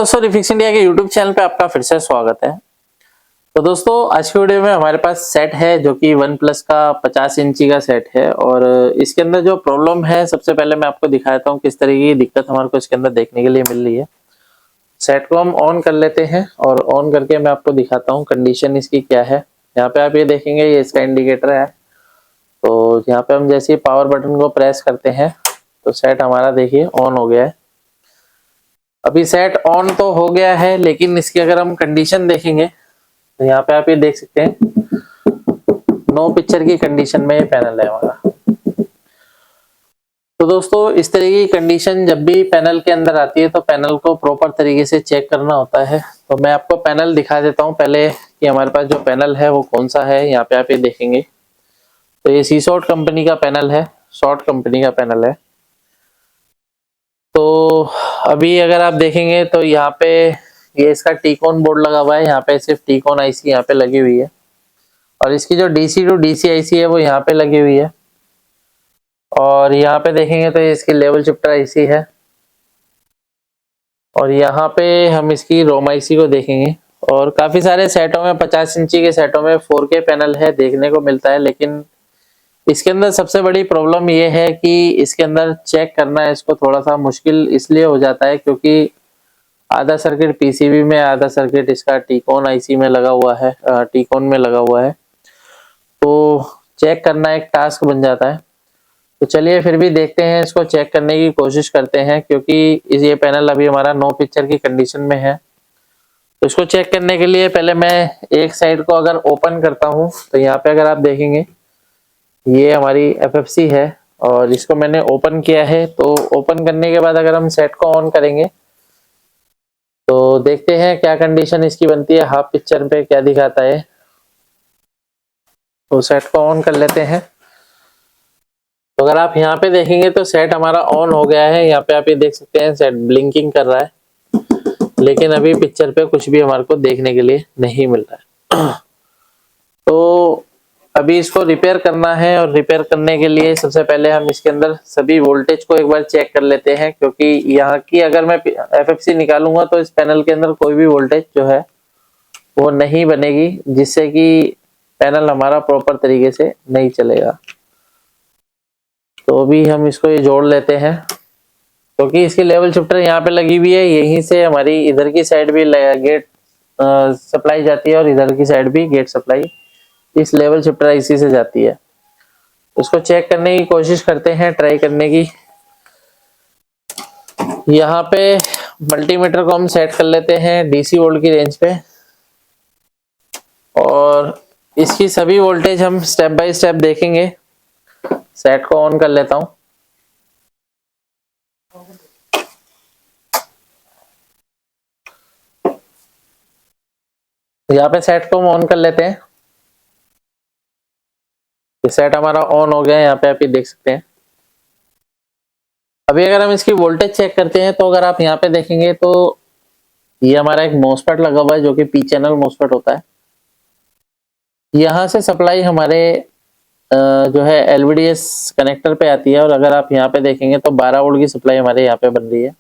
दोस्तों, refix India के YouTube channel पे आपका फिर से स्वागत है। तो दोस्तों, आज की वीडियो में हमारे पास सेट है जो कि वन प्लस का 50 इंची का सेट है। और इसके अंदर जो प्रॉब्लम है, सबसे पहले मैं आपको दिखाता हूँ किस तरह की दिक्कत हमारे को इसके अंदर देखने के लिए मिल रही है। सेट को हम ऑन कर लेते हैं और ऑन करके मैं आपको दिखाता हूँ कंडीशन इसकी क्या है। यहाँ पे आप ये देखेंगे, ये इसका इंडिकेटर है। तो यहाँ पे हम जैसे ही पावर बटन को प्रेस करते हैं तो सेट हमारा देखिए ऑन हो गया है। अभी सेट ऑन तो हो गया है, लेकिन इसकी अगर हम कंडीशन देखेंगे तो यहाँ पे आप ये देख सकते हैं नो पिक्चर की कंडीशन में ये पैनल है हमारा। तो दोस्तों, इस तरह की कंडीशन जब भी पैनल के अंदर आती है तो पैनल को प्रॉपर तरीके से चेक करना होता है। तो मैं आपको पैनल दिखा देता हूँ पहले कि हमारे पास जो पैनल है वो कौन सा है। यहाँ पे आप ये देखेंगे तो ये सीसॉट कंपनी का पैनल है, शॉर्ट कंपनी का पैनल है। तो अभी अगर आप देखेंगे तो यहाँ पे ये इसका टीकॉन बोर्ड लगा हुआ है। यहाँ पे सिर्फ टीकॉन आईसी यहाँ पे लगी हुई है और इसकी जो डीसी टू डीसी आईसी है वो यहाँ पे लगी हुई है। और यहाँ पे देखेंगे तो ये इसकी लेवल शिफ्टर आईसी है और यहाँ पे हम इसकी रोम आईसी को देखेंगे। और काफी सारे सेटों में 50 इंची के सेटों में 4K पैनल है देखने को मिलता है, लेकिन इसके अंदर सबसे बड़ी प्रॉब्लम ये है कि इसके अंदर चेक करना है इसको थोड़ा सा मुश्किल इसलिए हो जाता है क्योंकि आधा सर्किट पीसीबी में, आधा सर्किट इसका टीकॉन आईसी में लगा हुआ है, टीकॉन में लगा हुआ है। तो चेक करना एक टास्क बन जाता है। तो चलिए फिर भी देखते हैं, इसको चेक करने की कोशिश करते हैं क्योंकि ये पैनल अभी हमारा नो पिक्चर की कंडीशन में है। तो इसको चेक करने के लिए पहले मैं एक साइड को अगर ओपन करता हूँ तो यहाँ पे अगर आप देखेंगे ये हमारी एफएफसी है और इसको मैंने ओपन किया है। तो ओपन करने के बाद अगर हम सेट को ऑन करेंगे तो देखते हैं क्या कंडीशन इसकी बनती है, हाफ पिक्चर पे क्या दिखाता है। तो सेट को ऑन कर लेते हैं। तो अगर आप यहाँ पे देखेंगे तो सेट हमारा ऑन हो गया है। यहाँ पे आप ये देख सकते हैं सेट ब्लिंकिंग कर रहा है, लेकिन अभी पिक्चर पे कुछ भी हमारे को देखने के लिए नहीं मिल रहा है। तो अभी इसको रिपेयर करना है और रिपेयर करने के लिए सबसे पहले हम इसके अंदर सभी वोल्टेज को एक बार चेक कर लेते हैं क्योंकि यहाँ की अगर मैं एफएफसी निकालूंगा तो इस पैनल के अंदर कोई भी वोल्टेज जो है वो नहीं बनेगी, जिससे कि पैनल हमारा प्रॉपर तरीके से नहीं चलेगा। तो अभी हम इसको ये जोड़ लेते हैं क्योंकि इसकी लेवल शिफ्टर यहाँ पे लगी हुई है। यहीं से हमारी इधर की साइड भी गेट सप्लाई जाती है और इधर की साइड भी गेट सप्लाई इस लेवल शिफ्टर आईसी से जाती है। उसको चेक करने की कोशिश करते हैं, ट्राई करने की। यहाँ पे मल्टीमीटर को हम सेट कर लेते हैं डीसी वोल्ट की रेंज पे और इसकी सभी वोल्टेज हम स्टेप बाय स्टेप देखेंगे। सेट को ऑन कर लेता हूं। यहाँ पे सेट को हम ऑन कर लेते हैं। सेट हमारा ऑन हो गया है, यहाँ पे आप ये देख सकते हैं। अभी अगर हम इसकी वोल्टेज चेक करते हैं तो अगर आप यहाँ पे देखेंगे तो ये हमारा एक मॉसफेट लगा हुआ है जो कि पी चैनल मॉसफेट होता है। यहाँ से सप्लाई हमारे जो है एलवीडीएस कनेक्टर पे आती है और अगर आप यहाँ पे देखेंगे तो 12 वोल्ट की सप्लाई हमारे यहाँ पे बन रही है।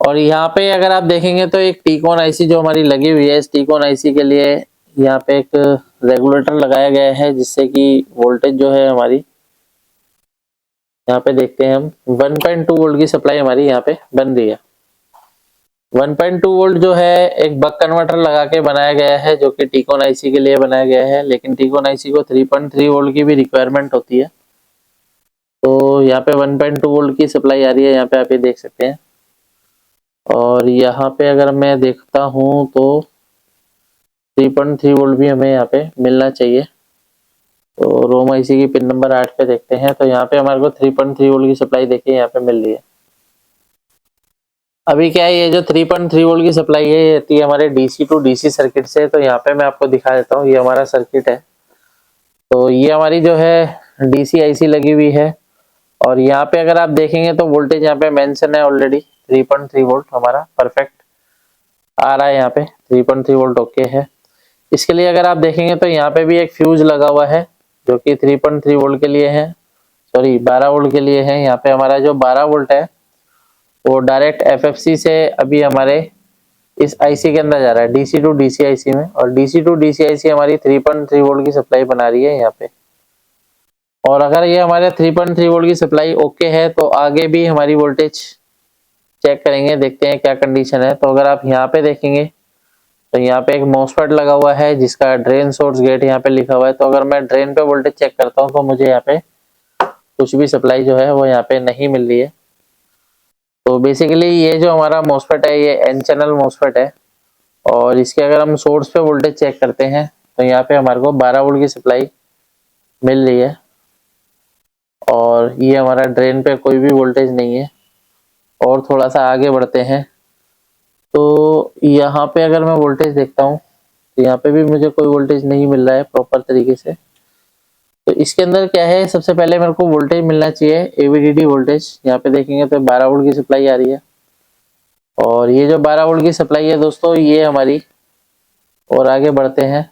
और यहाँ पे अगर आप देखेंगे तो एक टीकॉन आईसी जो हमारी लगी हुई है, इस टीकॉन आईसी के लिए यहाँ पे एक रेगुलेटर लगाया गया है जिससे कि वोल्टेज जो है हमारी यहाँ पे देखते हैं हम 1.2 वोल्ट की सप्लाई हमारी यहाँ पे बन रही है। 1.2 वोल्ट जो है एक बक कन्वर्टर लगा के बनाया गया है जो कि टीकॉन आईसी के लिए बनाया गया है, लेकिन टीकॉन आईसी को 3.3 वोल्ट की भी रिक्वायरमेंट होती है। तो यहाँ पे 1.2 वोल्ट की सप्लाई आ रही है, यहाँ पे आप ये देख सकते हैं। और यहाँ पे अगर मैं देखता हूँ तो 3.3 वोल्ट भी हमें यहाँ पे मिलना चाहिए। तो रोम आईसी की पिन नंबर 8 पे देखते हैं तो यहाँ पे हमारे को 3.3 वोल्ट की सप्लाई देखिए यहाँ पे मिल रही है। अभी क्या है, ये जो 3.3 वोल्ट की सप्लाई है ये आती है हमारे डीसी टू डीसी सर्किट से। तो यहाँ पे मैं आपको दिखा देता हूँ, ये हमारा सर्किट है। तो ये हमारी जो है डीसी आईसी लगी हुई है और यहाँ पे अगर आप देखेंगे तो वोल्टेज यहाँ पे मेंशन है ऑलरेडी 3.3 वोल्ट हमारा परफेक्ट आ रहा है। यहाँ पे 3.3 वोल्ट ओके है। इसके लिए अगर आप देखेंगे तो यहाँ पे भी एक फ्यूज लगा हुआ है जो कि 3.3 वोल्ट के लिए है, सॉरी 12 वोल्ट के लिए है। यहाँ पे हमारा जो 12 वोल्ट है वो डायरेक्ट एफएफसी से अभी हमारे इस आईसी के अंदर जा रहा है, डीसी टू डीसी आईसी में। और डीसी टू डीसी आईसी हमारी 3.3 वोल्ट की सप्लाई बना रही है यहाँ पे। और अगर ये हमारे 3.3 वोल्ट की सप्लाई ओके है तो आगे भी हमारी वोल्टेज चेक करेंगे, देखते हैं क्या कंडीशन है। तो अगर आप यहाँ पे देखेंगे तो यहाँ पे एक मॉसफेट लगा हुआ है जिसका ड्रेन सोर्स गेट यहाँ पे लिखा हुआ है। तो अगर मैं ड्रेन पे वोल्टेज चेक करता हूँ तो मुझे यहाँ पे कुछ भी सप्लाई जो है वो यहाँ पे नहीं मिल रही है। तो बेसिकली ये जो हमारा मॉसफेट है ये एन चैनल मॉसफेट है। और इसके अगर हम सोर्स पे वोल्टेज चेक करते हैं तो यहाँ पे हमारे को 12 वोल्ट की सप्लाई मिल रही है। और ये हमारा ड्रेन पे कोई भी वोल्टेज नहीं है। और थोड़ा सा आगे बढ़ते हैं तो यहाँ पे अगर मैं वोल्टेज देखता हूँ तो यहाँ पे भी मुझे कोई वोल्टेज नहीं मिल रहा है प्रॉपर तरीके से। तो इसके अंदर क्या है, सबसे पहले मेरे को वोल्टेज मिलना चाहिए एवीडीडी वोल्टेज। यहाँ पे देखेंगे तो 12 वोल्ट की सप्लाई आ रही है। और ये जो 12 वोल्ट की सप्लाई है दोस्तों ये हमारी, और आगे बढ़ते हैं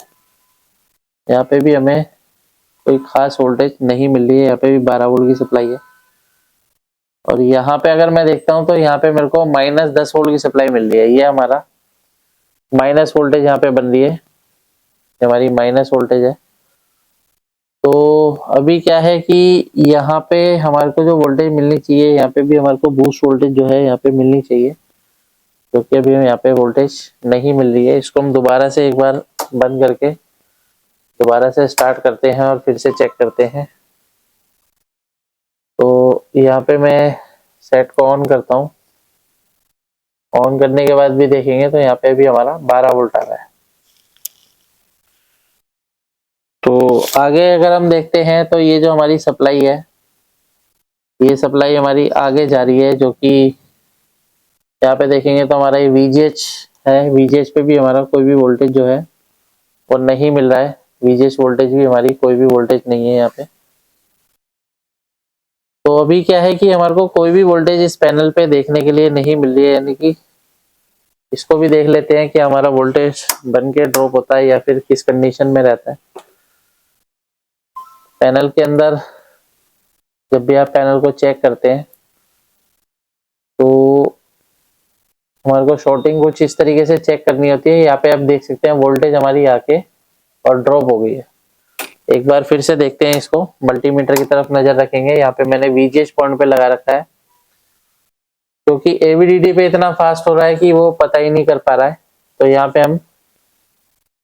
यहाँ पे भी हमें कोई खास वोल्टेज नहीं मिल रही है, यहाँ पे भी 12 वोल्ट की सप्लाई है। और यहाँ पे अगर मैं देखता हूँ तो यहाँ पे मेरे को -10 वोल्ट की सप्लाई मिल रही है। ये हमारा माइनस वोल्टेज यहाँ पे बन रही है, हमारी माइनस वोल्टेज है। तो अभी क्या है कि यहाँ पे हमारे को जो वोल्टेज मिलनी चाहिए यहाँ पे भी हमारे को बूस्ट वोल्टेज जो है यहाँ पे मिलनी चाहिए, क्योंकि अभी यहाँ पे वोल्टेज नहीं मिल रही है। इसको हम दोबारा से एक बार बंद करके दोबारा से स्टार्ट करते हैं और फिर से चेक करते हैं। तो यहाँ पे मैं सेट को ऑन करता हूँ। ऑन करने के बाद भी देखेंगे तो यहाँ पे भी हमारा 12 वोल्ट आ रहा है। तो आगे अगर हम देखते हैं तो ये जो हमारी सप्लाई है ये सप्लाई हमारी आगे जा रही है, जो कि यहाँ पे देखेंगे तो हमारा ये वीजीएच है। वीजीएच पे भी हमारा कोई भी वोल्टेज जो है वो नहीं मिल रहा है। वीजीएच वोल्टेज भी हमारी कोई भी वोल्टेज नहीं है यहाँ पे। तो अभी क्या है कि हमारे को कोई भी वोल्टेज इस पैनल पे देखने के लिए नहीं मिल रही है, यानी कि इसको भी देख लेते हैं कि हमारा वोल्टेज बन के ड्रॉप होता है या फिर किस कंडीशन में रहता है। पैनल के अंदर जब भी आप पैनल को चेक करते हैं तो हमारे को शॉर्टिंग कुछ इस तरीके से चेक करनी होती है। यहाँ पे आप देख सकते हैं वोल्टेज हमारी आके और ड्रॉप हो गई है। एक बार फिर से देखते हैं, इसको मल्टीमीटर की तरफ नजर रखेंगे। यहाँ पे मैंने वीजीएच पॉइंट पे लगा रखा है, क्योंकि एवीडीडी पे इतना फास्ट हो रहा है कि वो पता ही नहीं कर पा रहा है। तो यहाँ पे हम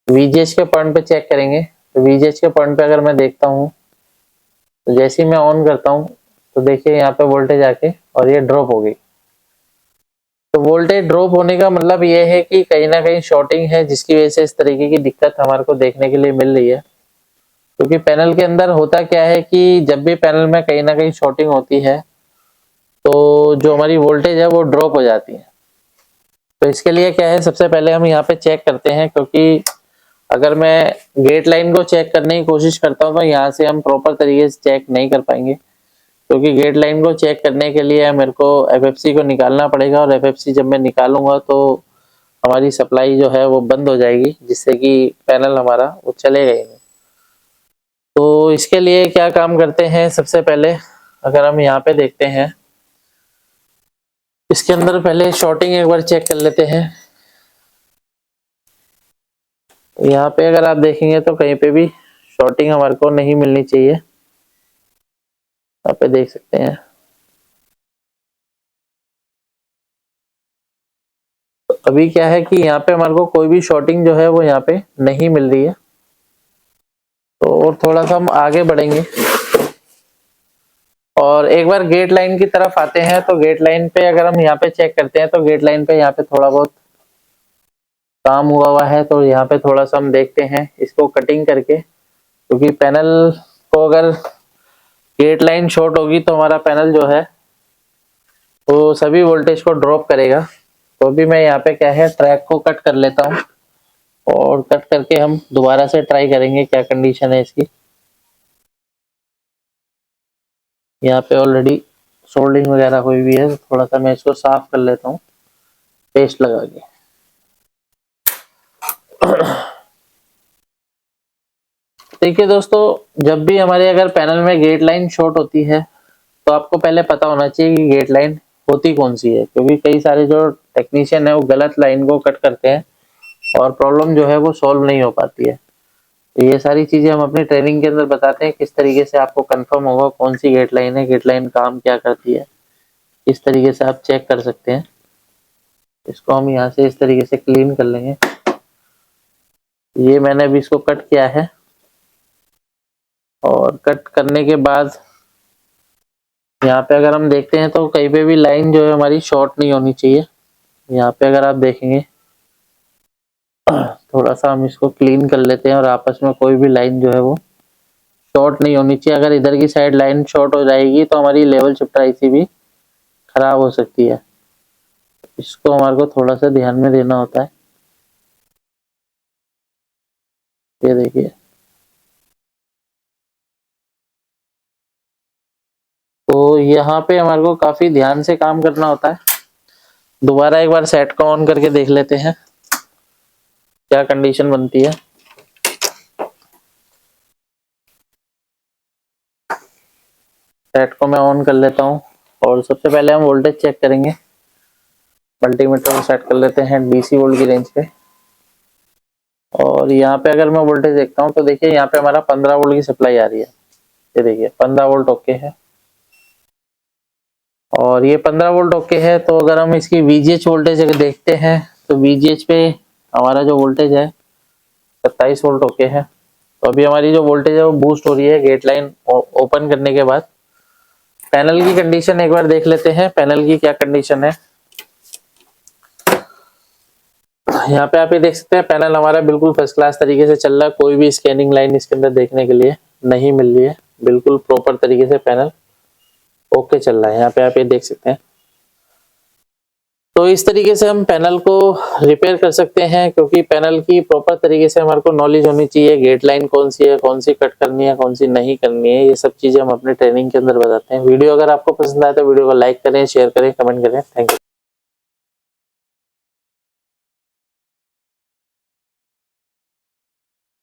वीजीएच के पॉइंट पे चेक करेंगे। तो वीजीएच के पॉइंट पे अगर मैं देखता हूँ तो जैसे ही मैं ऑन करता हूँ तो देखिए यहाँ पे वोल्टेज आके और ये ड्रॉप हो गई। तो वोल्टेज ड्रॉप होने का मतलब ये है कि कहीं ना कहीं शॉर्टिंग है, जिसकी वजह से इस तरीके की दिक्कत हमारे को देखने के लिए मिल रही है। क्योंकि पैनल के अंदर होता क्या है कि जब भी पैनल में कहीं ना कहीं शॉर्टिंग होती है तो जो हमारी वोल्टेज है वो ड्रॉप हो जाती है। तो इसके लिए क्या है, सबसे पहले हम यहाँ पे चेक करते हैं, क्योंकि अगर मैं गेट लाइन को चेक करने की कोशिश करता हूँ तो यहाँ से हम प्रॉपर तरीके से चेक नहीं कर पाएंगे। क्योंकि गेट लाइन को चेक करने के लिए मेरे को एफएफसी को निकालना पड़ेगा, और एफएफसी जब मैं निकालूंगा तो हमारी सप्लाई जो है वो बंद हो जाएगी, जिससे कि पैनल हमारा वो चलेगा ही नहीं। तो इसके लिए क्या काम करते हैं, सबसे पहले अगर हम यहाँ पे देखते हैं इसके अंदर पहले शॉर्टिंग एक बार चेक कर लेते हैं। यहाँ पे अगर आप देखेंगे तो कहीं पे भी शॉर्टिंग हमारे को नहीं मिलनी चाहिए, यहाँ पे देख सकते हैं। तो अभी क्या है कि यहाँ पे हमारे को कोई भी शॉर्टिंग जो है वो यहाँ पे नहीं मिल रही है। तो और थोड़ा सा हम आगे बढ़ेंगे और एक बार गेट लाइन की तरफ आते हैं। तो गेट लाइन पे अगर हम यहाँ पे चेक करते हैं तो गेट लाइन पे यहाँ पे थोड़ा बहुत काम हुआ है। तो यहाँ पे थोड़ा सा हम देखते हैं इसको कटिंग करके, क्योंकि पैनल को अगर गेट लाइन शॉर्ट होगी तो हमारा पैनल जो है वो सभी वोल्टेज को ड्रॉप करेगा। तो अभी मैं यहाँ पे क्या है ट्रैक को कट कर लेता हूँ, और कट करके हम दोबारा से ट्राई करेंगे क्या कंडीशन है इसकी। यहाँ पे ऑलरेडी सोल्डिंग वगैरह हुई हुई है, तो थोड़ा सा मैं इसको साफ कर लेता हूँ पेस्ट लगा के। देखिए दोस्तों, जब भी हमारे अगर पैनल में गेट लाइन शॉर्ट होती है तो आपको पहले पता होना चाहिए कि गेट लाइन होती कौन सी है, क्योंकि कई सारे जो टेक्नीशियन है वो गलत लाइन को कट करते हैं और प्रॉब्लम जो है वो सॉल्व नहीं हो पाती है। तो ये सारी चीजें हम अपनी ट्रेनिंग के अंदर बताते हैं, किस तरीके से आपको कंफर्म होगा कौन सी गेट लाइन है, गेट लाइन काम क्या करती है, इस तरीके से आप चेक कर सकते हैं। इसको हम यहाँ से इस तरीके से क्लीन कर लेंगे। ये मैंने अभी इसको कट किया है और कट करने के बाद यहाँ पे अगर हम देखते हैं तो कहीं पे भी लाइन जो है हमारी शॉर्ट नहीं होनी चाहिए। यहाँ पे अगर आप देखेंगे थोड़ा सा हम इसको क्लीन कर लेते हैं और आपस में कोई भी लाइन जो है वो शॉर्ट नहीं होनी चाहिए। अगर इधर की साइड लाइन शॉर्ट हो जाएगी तो हमारी लेवल शिफ्टर आईसी भी खराब हो सकती है। इसको हमारे को थोड़ा सा ध्यान में देना होता है। ये देखिए, तो यहाँ पे हमारे को काफी ध्यान से काम करना होता है। दोबारा एक बार सेट को ऑन करके देख लेते हैं क्या कंडीशन बनती है। सेट को मैं ऑन कर लेता हूँ और सबसे पहले हम वोल्टेज चेक करेंगे। मल्टीमीटर को सेट कर लेते हैं डीसी वोल्ट की रेंज पे और यहाँ पे अगर मैं वोल्टेज देखता हूँ तो देखिए यहाँ पे हमारा 15 वोल्ट की सप्लाई आ रही है। ये देखिए 15 वोल्ट ओके है और ये 15 वोल्ट ओके है। तो अगर हम इसकी VGH वोल्टेज अगर देखते हैं तो VGH पे हमारा जो वोल्टेज है 27 वोल्ट ओके है। तो अभी हमारी जो वोल्टेज है वो बूस्ट हो रही है गेट लाइन ओपन करने के बाद। पैनल की कंडीशन एक बार देख लेते हैं, पैनल की क्या कंडीशन है। यहाँ पे आप ये देख सकते हैं पैनल हमारा बिल्कुल फर्स्ट क्लास तरीके से चल रहा है। कोई भी स्कैनिंग लाइन इसके अंदर देखने के लिए नहीं मिल रही है। बिल्कुल प्रॉपर तरीके से पैनल ओके चल रहा है। यहाँ पे आप ये देख सकते हैं। तो इस तरीके से हम पैनल को रिपेयर कर सकते हैं, क्योंकि पैनल की प्रॉपर तरीके से हमारे को नॉलेज होनी चाहिए। गेट लाइन कौन सी है, कौन सी कट करनी है, कौन सी नहीं करनी है, ये सब चीजें हम अपने ट्रेनिंग के अंदर बताते हैं। वीडियो अगर आपको पसंद आए तो वीडियो को लाइक करें, शेयर करें, कमेंट करें। Thank you.